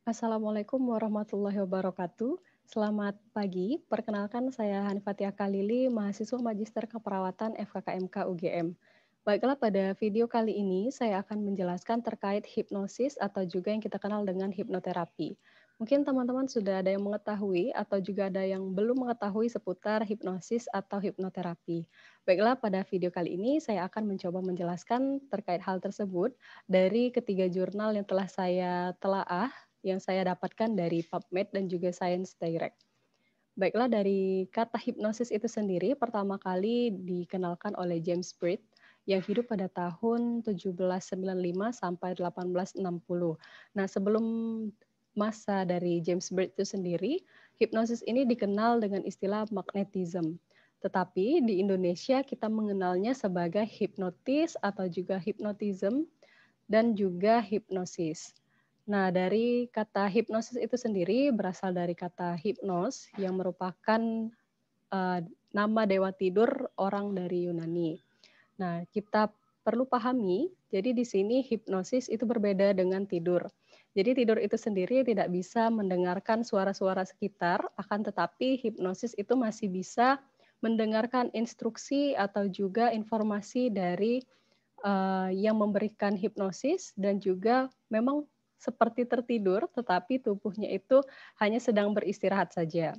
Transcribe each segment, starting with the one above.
Assalamualaikum warahmatullahi wabarakatuh. Selamat pagi, perkenalkan saya Hanifatia Khalili, mahasiswa Magister Keperawatan FKKMK UGM. Baiklah, pada video kali ini saya akan menjelaskan terkait hipnosis atau juga yang kita kenal dengan hipnoterapi. Mungkin teman-teman sudah ada yang mengetahui atau juga ada yang belum mengetahui seputar hipnosis atau hipnoterapi. Baiklah, pada video kali ini saya akan mencoba menjelaskan terkait hal tersebut dari ketiga jurnal yang telah saya telaah yang saya dapatkan dari PubMed dan juga Science Direct. Baiklah, dari kata hipnosis itu sendiri pertama kali dikenalkan oleh James Britt yang hidup pada tahun 1795 sampai 1860. Nah, sebelum masa dari James Britt itu sendiri, hipnosis ini dikenal dengan istilah magnetism. Tetapi di Indonesia kita mengenalnya sebagai hipnotis atau juga hypnotism dan juga hipnosis. Nah, dari kata hipnosis itu sendiri berasal dari kata hipnos yang merupakan nama dewa tidur orang dari Yunani. Nah, kita perlu pahami, jadi di sini hipnosis itu berbeda dengan tidur. Jadi tidur itu sendiri tidak bisa mendengarkan suara-suara sekitar, akan tetapi hipnosis itu masih bisa mendengarkan instruksi atau juga informasi dari yang memberikan hipnosis dan juga memang seperti tertidur, tetapi tubuhnya itu hanya sedang beristirahat saja.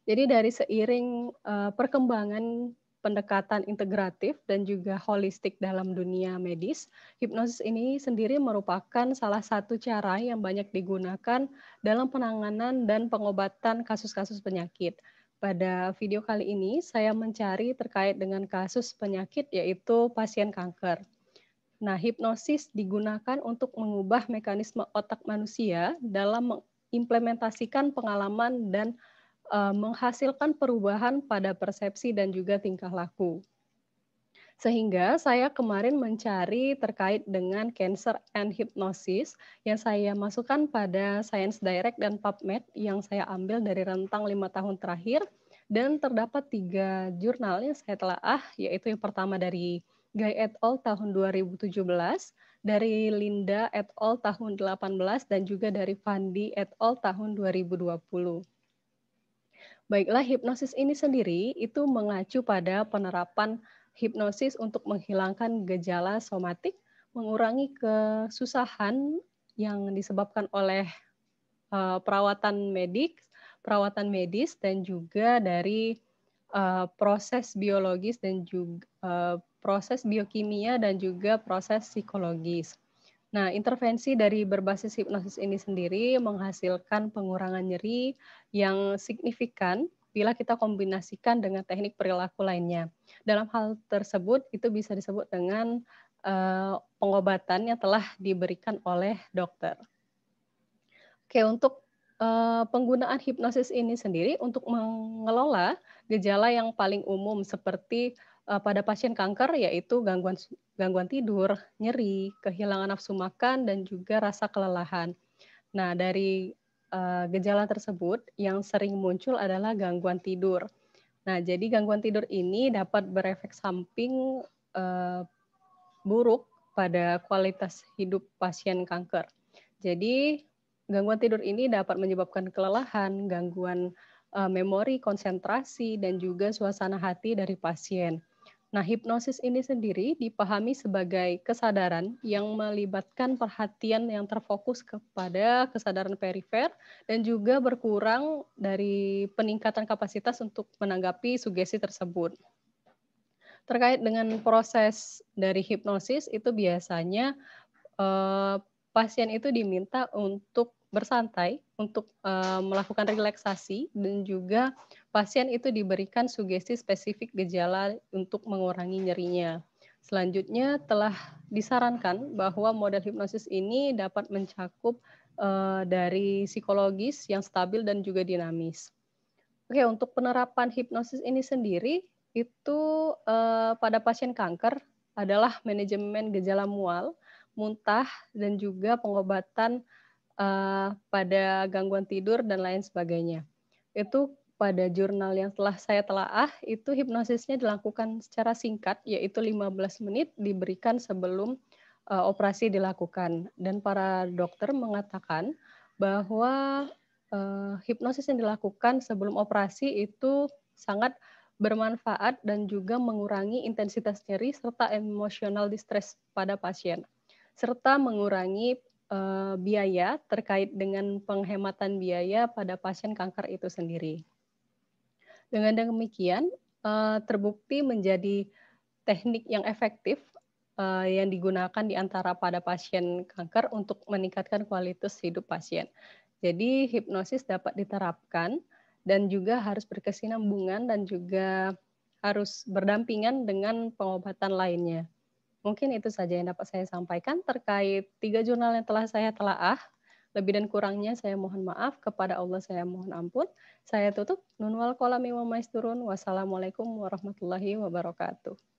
Jadi dari seiring perkembangan pendekatan integratif dan juga holistik dalam dunia medis, hipnosis ini sendiri merupakan salah satu cara yang banyak digunakan dalam penanganan dan pengobatan kasus-kasus penyakit. Pada video kali ini, saya mencari terkait dengan kasus penyakit yaitu pasien kanker. Nah, hipnosis digunakan untuk mengubah mekanisme otak manusia dalam mengimplementasikan pengalaman dan menghasilkan perubahan pada persepsi dan juga tingkah laku. Sehingga saya kemarin mencari terkait dengan cancer and hypnosis yang saya masukkan pada Science Direct dan PubMed yang saya ambil dari rentang 5 tahun terakhir dan terdapat 3 jurnal yang saya telaah, yaitu yang pertama dari Guy et al. Tahun 2017, dari Linda et al. Tahun 18, dan juga dari Fandi et al. Tahun 2020. Baiklah, hipnosis ini sendiri itu mengacu pada penerapan hipnosis untuk menghilangkan gejala somatik, mengurangi kesusahan yang disebabkan oleh perawatan medis dan juga dari proses biologis dan juga proses biokimia dan juga proses psikologis. Nah, intervensi dari berbasis hipnosis ini sendiri menghasilkan pengurangan nyeri yang signifikan bila kita kombinasikan dengan teknik perilaku lainnya. Dalam hal tersebut, itu bisa disebut dengan pengobatan yang telah diberikan oleh dokter. Oke, untuk penggunaan hipnosis ini sendiri untuk mengelola gejala yang paling umum seperti pada pasien kanker yaitu gangguan tidur, nyeri, kehilangan nafsu makan, dan juga rasa kelelahan. Nah, dari gejala tersebut yang sering muncul adalah gangguan tidur. Nah, jadi gangguan tidur ini dapat berefek samping buruk pada kualitas hidup pasien kanker. Jadi, gangguan tidur ini dapat menyebabkan kelelahan, gangguan memori, konsentrasi, dan juga suasana hati dari pasien. Nah, hipnosis ini sendiri dipahami sebagai kesadaran yang melibatkan perhatian yang terfokus kepada kesadaran perifer dan juga berkurang dari peningkatan kapasitas untuk menanggapi sugesti tersebut. Terkait dengan proses dari hipnosis itu biasanya pasien itu diminta untuk bersantai, untuk melakukan relaksasi, dan juga pasien itu diberikan sugesti spesifik gejala untuk mengurangi nyerinya. Selanjutnya telah disarankan bahwa model hipnosis ini dapat mencakup dari psikologis yang stabil dan juga dinamis. Oke, untuk penerapan hipnosis ini sendiri itu pada pasien kanker adalah manajemen gejala mual, muntah, dan juga pengobatan pada gangguan tidur dan lain sebagainya. Itu pada jurnal yang telah saya telaah, itu hipnosisnya dilakukan secara singkat, yaitu 15 menit diberikan sebelum operasi dilakukan. Dan para dokter mengatakan bahwa, hipnosis yang dilakukan sebelum operasi itu sangat bermanfaat dan juga mengurangi intensitas nyeri serta emosional distress pada pasien, serta mengurangi, biaya terkait dengan penghematan biaya pada pasien kanker itu sendiri. Dengan demikian, terbukti menjadi teknik yang efektif, yang digunakan di antara pada pasien kanker untuk meningkatkan kualitas hidup pasien. Jadi hipnosis dapat diterapkan dan juga harus berkesinambungan dan juga harus berdampingan dengan pengobatan lainnya. Mungkin itu saja yang dapat saya sampaikan terkait 3 jurnal yang telah saya telaah. Lebih dan kurangnya saya mohon maaf, kepada Allah saya mohon ampun. Saya tutup, nun wal qalami wa ma yasturun. Wassalamualaikum warahmatullahi wabarakatuh.